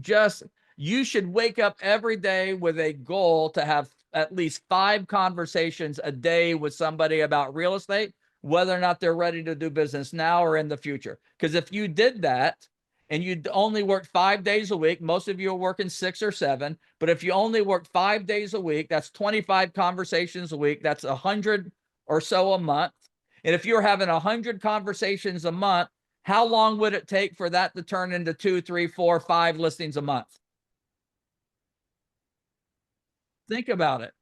Just you should wake up every day with a goal to have at least 5 conversations a day with somebody about real estate, whether or not they're ready to do business now or in the future. Because if you did that and you only worked 5 days a week, most of you are working 6 or 7, but if you only worked 5 days a week, that's 25 conversations a week. That's 100 or so a month. And if you're having 100 conversations a month, how long would it take for that to turn into 2, 3, 4, 5 listings a month? Think about it.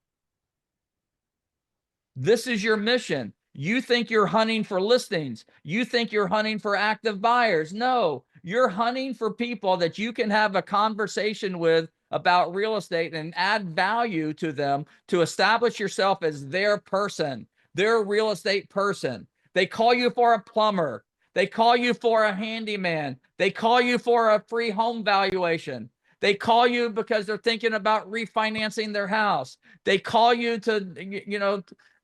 This is your mission. You think you're hunting for listings. You think you're hunting for active buyers. No, you're hunting for people that you can have a conversation with about real estate and add value to them to establish yourself as their person, their real estate person. They call you for a plumber. They call you for a handyman. They call you for a free home valuation. They call you because they're thinking about refinancing their house. They call you to,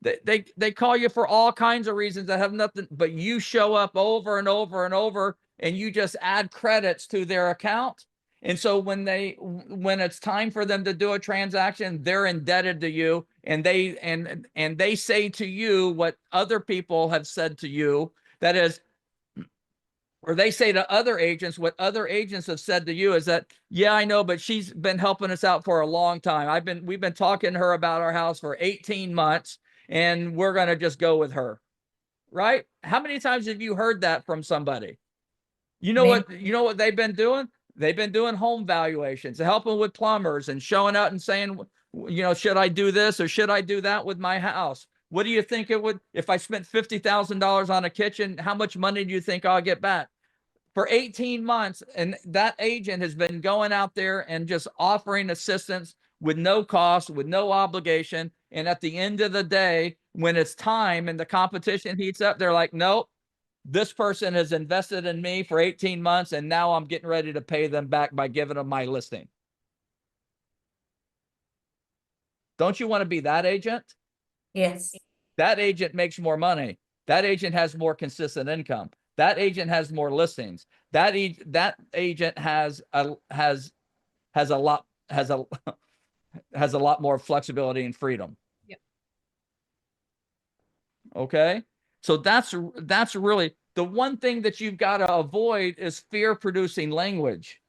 they call you for all kinds of reasons that have nothing, but you show up over and over and over, and you just add credits to their account. And so when it's time for them to do a transaction, they're indebted to you, and they say to you what other people have said to you. That is, or they say to other agents what other agents have said to you is that, yeah, I know, but she's been helping us out for a long time. We've been talking to her about our house for 18 months, and we're going to just go with her. Right? How many times have you heard that from somebody? You know what they've been doing? They've been doing home valuations, helping with plumbers, and showing up and saying, should I do this or should I do that with my house? What do you think it would, if I spent $50,000 on a kitchen, how much money do you think I'll get back? For 18 months, and that agent has been going out there and just offering assistance with no cost, with no obligation. And at the end of the day, when it's time and the competition heats up, they're like, nope, this person has invested in me for 18 months, and now I'm getting ready to pay them back by giving them my listing. Don't you want to be that agent? Yes. That agent makes more money. That agent has more consistent income. That agent has more listings. That agent has a lot more flexibility and freedom. Yep. Okay. So that's really the one thing that you've got to avoid is fear producing language.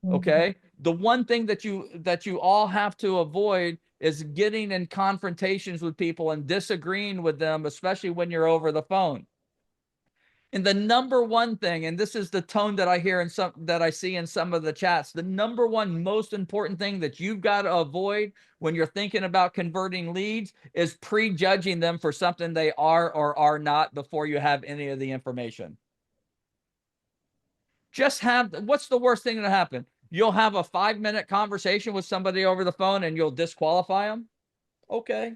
Okay. The one thing that you all have to avoid is getting in confrontations with people and disagreeing with them, especially when you're over the phone. And the number one thing, and this is the tone that I hear that I see in some of the chats, the number one most important thing that you've got to avoid when you're thinking about converting leads is prejudging them for something they are or are not before you have any of the information. What's the worst thing to happen? You'll have a 5-minute conversation with somebody over the phone and you'll disqualify them. Okay.